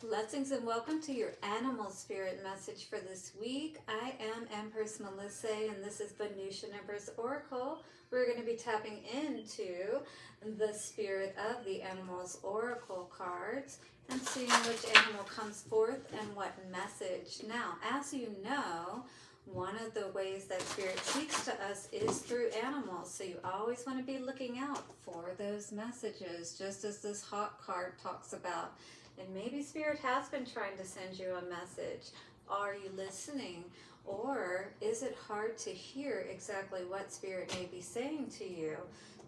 Blessings and welcome to your animal spirit message for this week. I am Empress Melissae and this is the Venusian Empress Oracle. We're going to be tapping into the spirit of the animals oracle cards and seeing which animal comes forth and what message. Now, as you know, one of the ways that spirit speaks to us is through animals, so you always want to be looking out for those messages, just as this hawk card talks about. And maybe Spirit has been trying to send you a message. Are you listening? Or is it hard to hear exactly what Spirit may be saying to you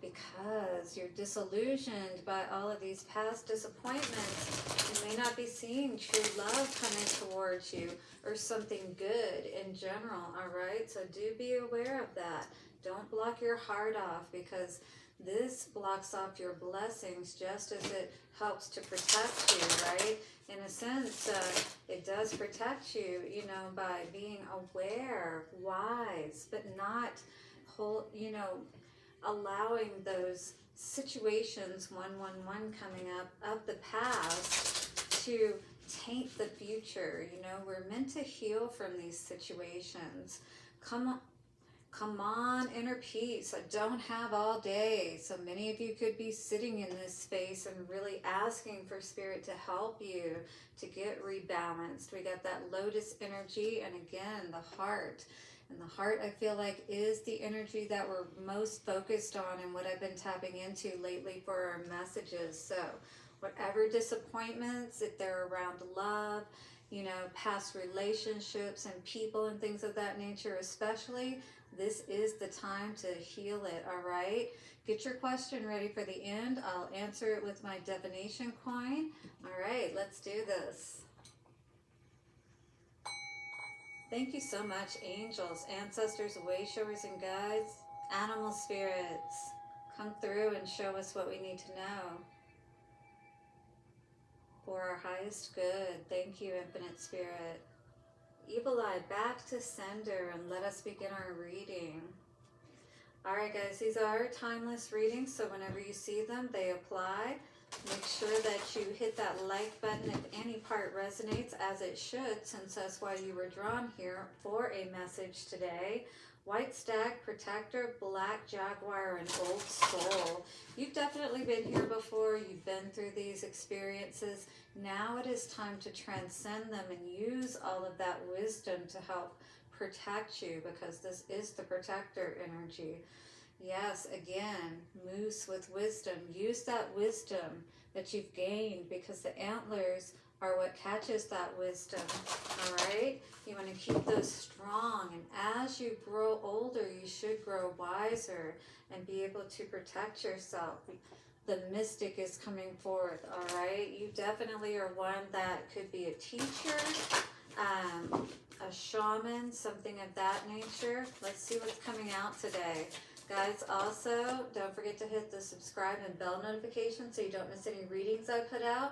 because you're disillusioned by all of these past disappointments? You may not be seeing true love coming towards you or something good in general, all right? So do be aware of that. Don't block your heart off, because this blocks off your blessings just as it helps to protect you, right? In a sense, it does protect you, by being aware, wise, but not allowing those situations, 111 coming up, of the past to taint the future. We're meant to heal from these situations. Come on, inner peace. I don't have all day. So many of you could be sitting in this space and really asking for Spirit to help you to get rebalanced. We got that lotus energy, and again, the heart. And the heart, I feel like, is the energy that we're most focused on and what I've been tapping into lately for our messages. So whatever disappointments, if they're around love, past relationships and people and things of that nature especially, this is the time to heal it, all right? Get your question ready for the end. I'll answer it with my divination coin. All right, let's do this. Thank you so much, angels, ancestors, way showers and guides, animal spirits. Come through and show us what we need to know for our highest good. Thank you, Infinite Spirit. Evil Eye, back to sender, and let us begin our reading. Alright guys, these are timeless readings, so whenever you see them, they apply. Make sure that you hit that like button if any part resonates, as it should, since that's why you were drawn here for a message today. White Stag, Protector, Black Jaguar, and Old Soul. You've definitely been here before. You've been through these experiences. Now it is time to transcend them and use all of that wisdom to help protect you, because this is the protector energy. Yes, again, moose with wisdom. Use that wisdom that you've gained, because the antlers are what catches that wisdom, all right? You want to keep those strong, and as you grow older, you should grow wiser and be able to protect yourself. The mystic is coming forth, all right? You definitely are one that could be a teacher, a shaman, something of that nature. Let's see what's coming out today. Guys, also, don't forget to hit the subscribe and bell notification so you don't miss any readings I put out.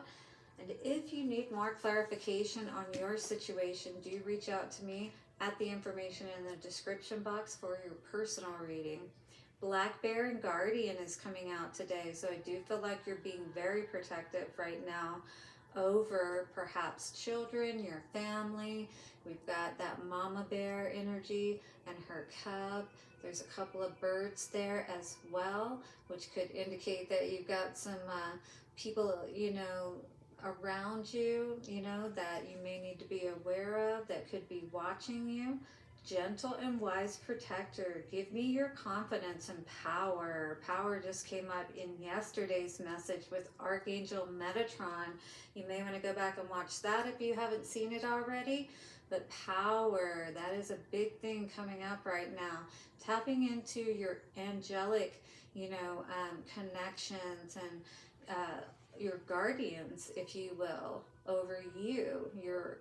And if you need more clarification on your situation, do reach out to me at the information in the description box for your personal reading. Black Bear and Guardian is coming out today, so I do feel like you're being very protective right now over perhaps children, your family. We've got that mama bear energy and her cub. There's a couple of birds there as well, which could indicate that you've got some people, around you, that you may need to be aware of, that could be watching you. Gentle and wise protector, give me your confidence and power. Power just came up in yesterday's message with Archangel Metatron. You may want to go back and watch that if you haven't seen it already. But power, that is a big thing coming up right now. Tapping into your angelic, connections and your guardians, if you will, over you, your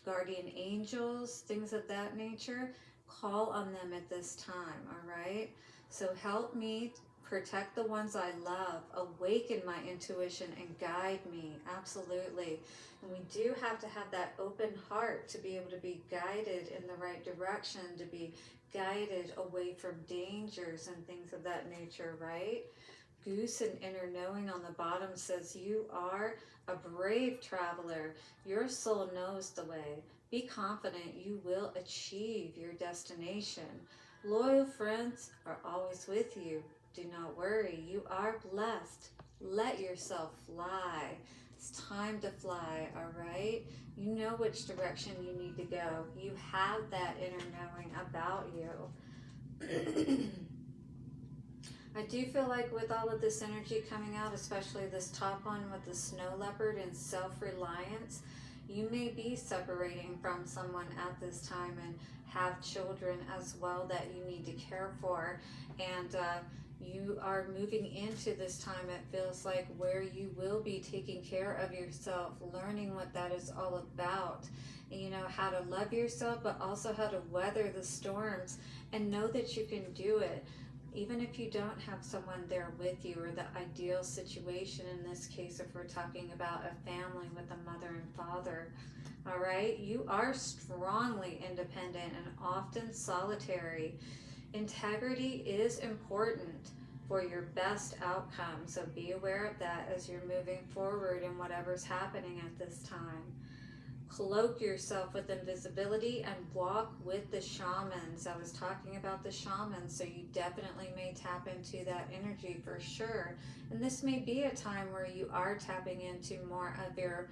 guardian angels, things of that nature. Call on them at this time, all right? So help me protect the ones I love, awaken my intuition, and guide me, absolutely. And we do have to have that open heart to be able to be guided in the right direction, to be guided away from dangers and things of that nature, right? goose and inner knowing on the bottom says you are a brave traveler. Your soul knows the way. Be confident you will achieve your destination. Loyal friends are always with you. Do not worry, you are blessed. Let yourself fly. It's time to fly, all right? You know which direction you need to go. You have that inner knowing about you. I do feel like with all of this energy coming out, especially this top one with the snow leopard and self-reliance, you may be separating from someone at this time and have children as well that you need to care for. And you are moving into this time, it feels like, where you will be taking care of yourself, learning what that is all about. And you know how to love yourself, but also how to weather the storms and know that you can do it. Even if you don't have someone there with you, or the ideal situation in this case, if we're talking about a family with a mother and father, all right, you are strongly independent and often solitary. Integrity is important for your best outcome, so be aware of that as you're moving forward in whatever's happening at this time. Cloak yourself with invisibility and walk with the shamans. I was talking about the shamans, so you definitely may tap into that energy for sure. And this may be a time where you are tapping into more of your,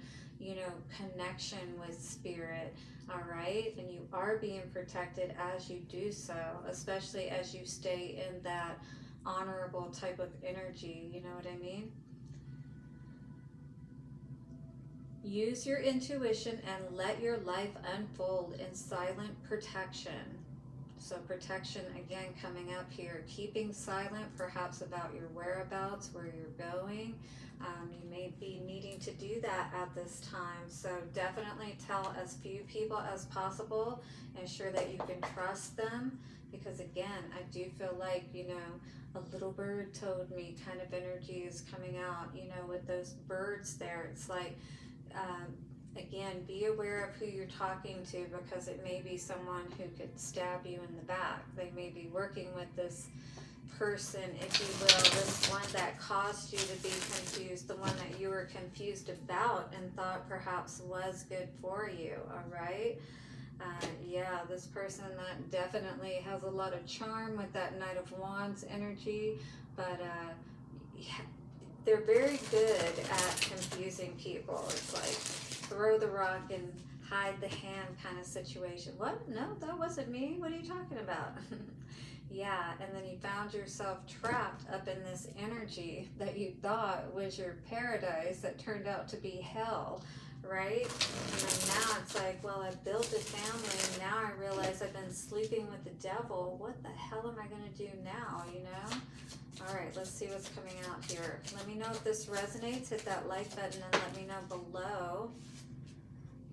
connection with spirit, all right? And you are being protected as you do so, especially as you stay in that honorable type of energy, you know what I mean? Use your intuition and let your life unfold in silent protection. So protection, again, coming up here. Keeping silent, perhaps about your whereabouts, where you're going. You may be needing to do that at this time. So definitely tell as few people as possible. Ensure that you can trust them. Because again, I do feel like, a little bird told me kind of energy is coming out, with those birds there. It's like, again, be aware of who you're talking to, because it may be someone who could stab you in the back. They may be working with this person, if you will, this one that caused you to be confused, the one that you were confused about and thought perhaps was good for you, all right? Yeah, this person that definitely has a lot of charm with that Knight of Wands energy, but they're very good at confusing people. It's like throw the rock and hide the hand kind of situation. What? No, that wasn't me. What are you talking about? Yeah, and then you found yourself trapped up in this energy that you thought was your paradise that turned out to be hell, right? And then now it's like, well, I built a family, and now I realize I've been sleeping with the devil. What the hell am I going to do now, All right, let's see what's coming out here. Let me know if this resonates. Hit that like button and let me know below.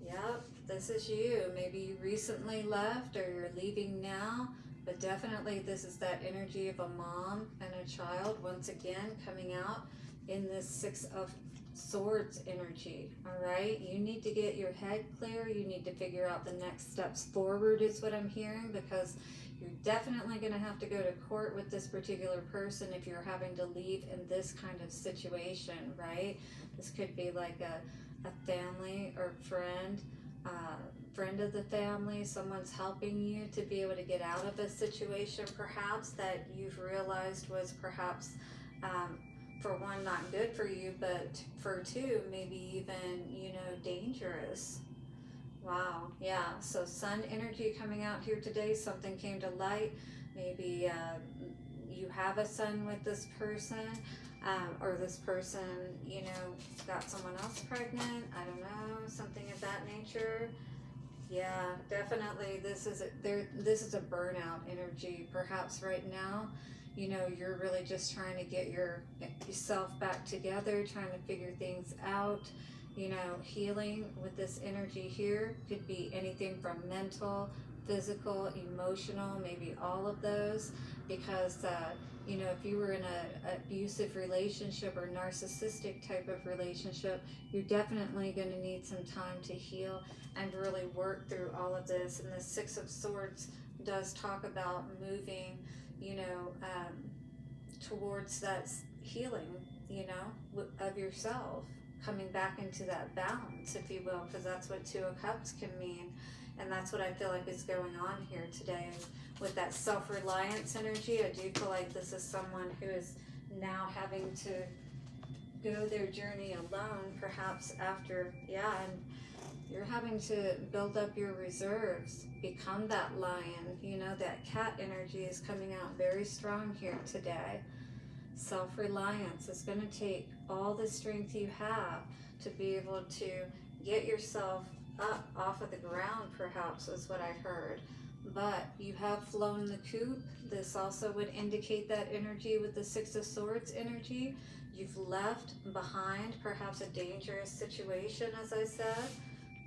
Yep, this is you. Maybe you recently left or you're leaving now, but definitely this is that energy of a mom and a child once again coming out in this Six of Swords energy, all right? You need to get your head clear. You need to figure out the next steps forward is what I'm hearing, because you're definitely going to have to go to court with this particular person if you're having to leave in this kind of situation, right? This could be like a family or friend, friend of the family, someone's helping you to be able to get out of a situation perhaps that you've realized was perhaps, for one, not good for you, but for two, maybe even, dangerous. Wow, yeah, so sun energy coming out here today, something came to light. Maybe you have a son with this person, or this person, got someone else pregnant. I don't know, something of that nature. Yeah, definitely. This is a burnout energy. Perhaps right now, you're really just trying to get yourself back together, trying to figure things out. Healing with this energy here could be anything from mental, physical, emotional, maybe all of those. Because if you were in a abusive relationship or narcissistic type of relationship, you're definitely going to need some time to heal and really work through all of this. And the Six of Swords does talk about moving, towards that healing, you know, of yourself, coming back into that balance, if you will, because that's what Two of Cups can mean. And that's what I feel like is going on here today with that self-reliance energy. I do feel like this is someone who is now having to go their journey alone, perhaps after, and you're having to build up your reserves, become that lion. You know, that cat energy is coming out very strong here today. Self-reliance is going to take all the strength you have to be able to get yourself up off of the ground, perhaps, is what I heard. But you have flown the coop. This also would indicate that energy with the Six of Swords energy. You've left behind perhaps a dangerous situation, as I said.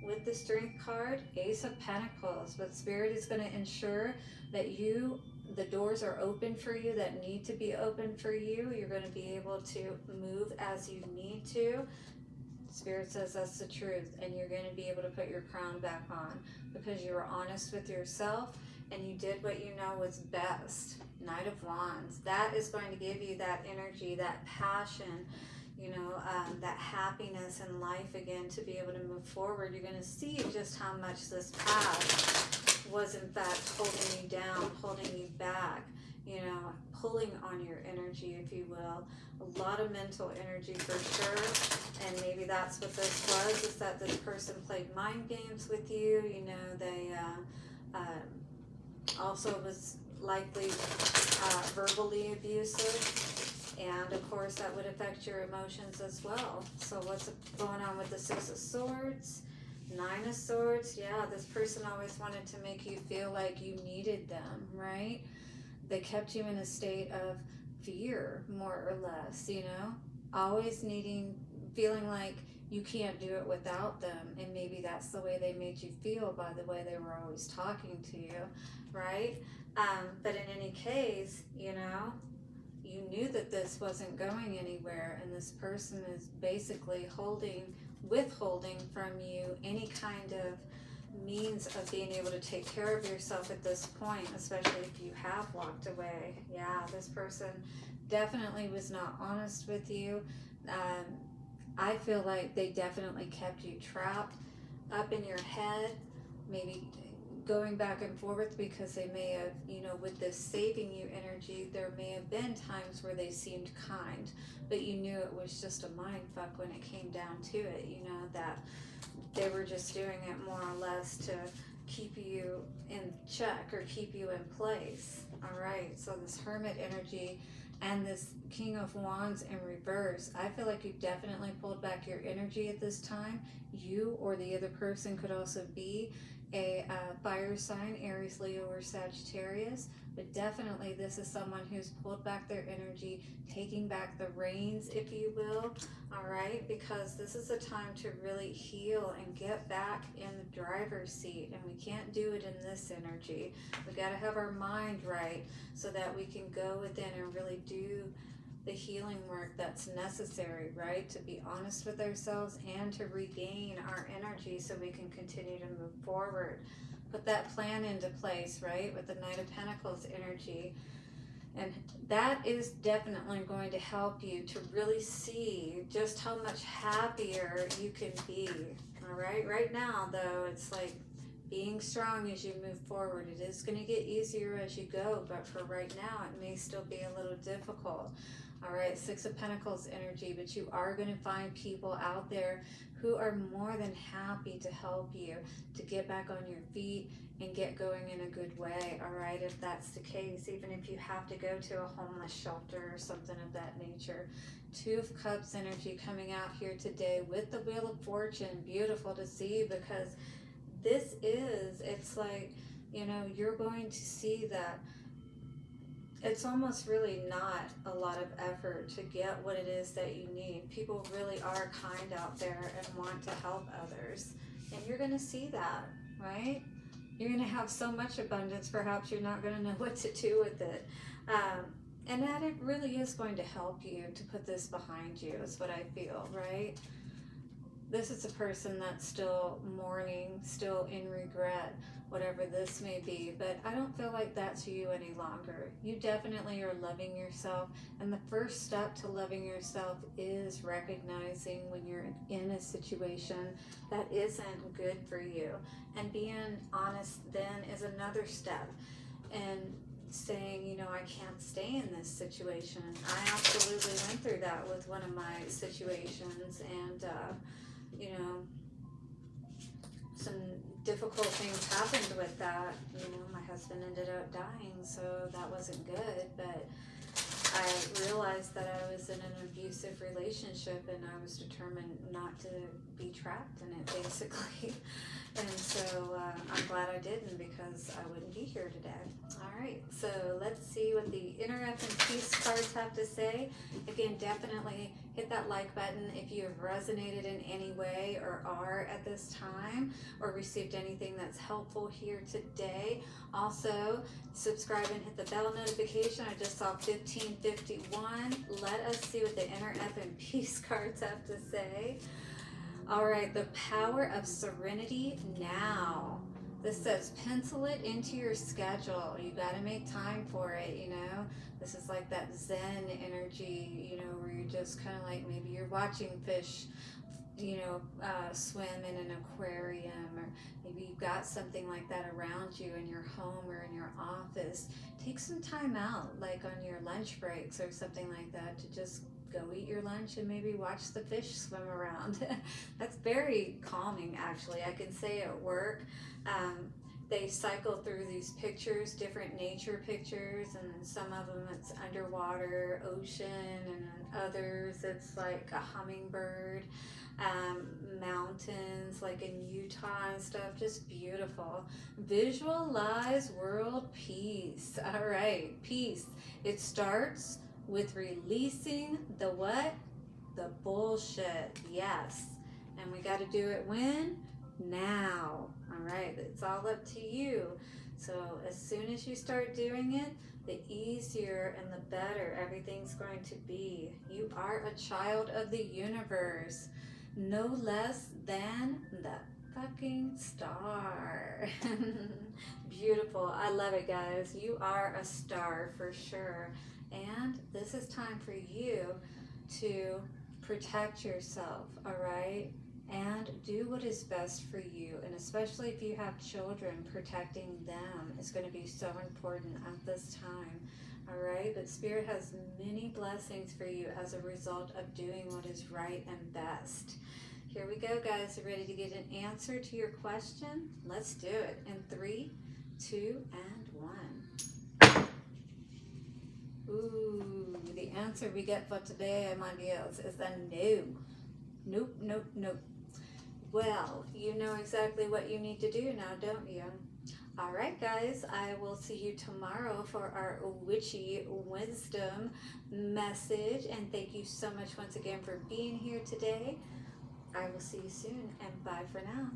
With the Strength card, Ace of Pentacles. But Spirit is going to ensure that the doors are open for you that need to be open for you. You're going to be able to move as you need to. Spirit says that's the truth, and you're going to be able to put your crown back on because you were honest with yourself and you did what you know was best. Knight of Wands. That is going to give you that energy, that passion, you know, that happiness in life again to be able to move forward. You're going to see just how much this past was in fact holding you down, holding you back, you know, pulling on your energy, if you will. A lot of mental energy for sure, and maybe that's what this was, is that this person played mind games with you. You know, they also was likely verbally abusive, and of course that would affect your emotions as well. So what's going on with the Six of Swords? Nine of Swords. Yeah, this person always wanted to make you feel like you needed them, right? They kept you in a state of fear, more or less, you know, always feeling like you can't do it without them. And maybe that's the way they made you feel by the way they were always talking to you, right? But in any case, you know, you knew that this wasn't going anywhere, and this person is basically withholding from you any kind of means of being able to take care of yourself at this point, especially if you have walked away. Yeah, this person definitely was not honest with you. I feel like they definitely kept you trapped up in your head, maybe going back and forth, because they may have, you know, with this saving you energy, there may have been times where they seemed kind, but you knew it was just a mind fuck when it came down to it, you know, that they were just doing it more or less to keep you in check or keep you in place. All right, so this Hermit energy and this King of Wands in reverse, I feel like you definitely pulled back your energy at this time. You or the other person could also be a fire sign, Aries, Leo, or Sagittarius, but definitely this is someone who's pulled back their energy, taking back the reins, if you will, all right, because this is a time to really heal and get back in the driver's seat, and we can't do it in this energy. We got to have our mind right so that we can go within and really do the healing work that's necessary, right? To be honest with ourselves and to regain our energy so we can continue to move forward. Put that plan into place, right? With the Knight of Pentacles energy. And that is definitely going to help you to really see just how much happier you can be. All right. Right now, though, it's like being strong as you move forward. It is going to get easier as you go, but for right now, it may still be a little difficult. All right, Six of Pentacles energy, but you are going to find people out there who are more than happy to help you to get back on your feet and get going in a good way. All right, if that's the case, even if you have to go to a homeless shelter or something of that nature. Two of Cups energy coming out here today with the Wheel of Fortune. Beautiful to see, because it's like, you know, you're going to see that it's almost really not a lot of effort to get what it is that you need. People really are kind out there and want to help others. And you're going to see that, right? You're going to have so much abundance, perhaps you're not going to know what to do with it. And that it really is going to help you to put this behind you, is what I feel, right? This is a person that's still mourning, still in regret, whatever this may be, but I don't feel like that's you any longer. You definitely are loving yourself, and the first step to loving yourself is recognizing when you're in a situation that isn't good for you, and being honest then is another step, and saying, you know, I can't stay in this situation. I absolutely went through that with one of my situations, and you know, some difficult things happened with that. You know, my husband ended up dying, so that wasn't good. But I realized that I was in an abusive relationship, and I was determined not to be trapped in it, basically. And so I'm glad I didn't, because I wouldn't be here today. All right, so let's see what the Inner F and Peace cards have to say. Again, definitely hit that like button if you have resonated in any way or are at this time, or received anything that's helpful here today. Also, subscribe and hit the bell notification. I just saw 1551. Let us see what the Inner F and Peace cards have to say. All right, the power of serenity now. This says pencil it into your schedule. You got to make time for it, you know. This is like that Zen energy, you know, where you're just kind of like, maybe you're watching fish, you know, swim in an aquarium, or maybe you've got something like that around you in your home or in your office. Take some time out, like on your lunch breaks or something like that, to just go eat your lunch and maybe watch the fish swim around. That's very calming, actually. I can say at work, they cycle through these pictures, different nature pictures, and some of them it's underwater, ocean, and others it's like a hummingbird, mountains like in Utah and stuff, just beautiful. Visualize world peace. All right, peace. It starts with releasing the what? The bullshit. Yes. And we got to do it when? Now. All right. It's all up to you. So as soon as you start doing it, the easier and the better everything's going to be. You are a child of the universe, no less than the fucking star. Beautiful. I love it, guys. You are a star for sure. And this is time for you to protect yourself, all right? And do what is best for you. And especially if you have children, protecting them is going to be so important at this time, all right? But Spirit has many blessings for you as a result of doing what is right and best. Here we go, guys. You ready to get an answer to your question? Let's do it. In 3, 2, and 1. Ooh, the answer we get for today, my dears, is a no. Nope, nope, nope. Well, you know exactly what you need to do now, don't you? All right, guys, I will see you tomorrow for our witchy wisdom message. And thank you so much once again for being here today. I will see you soon, and bye for now.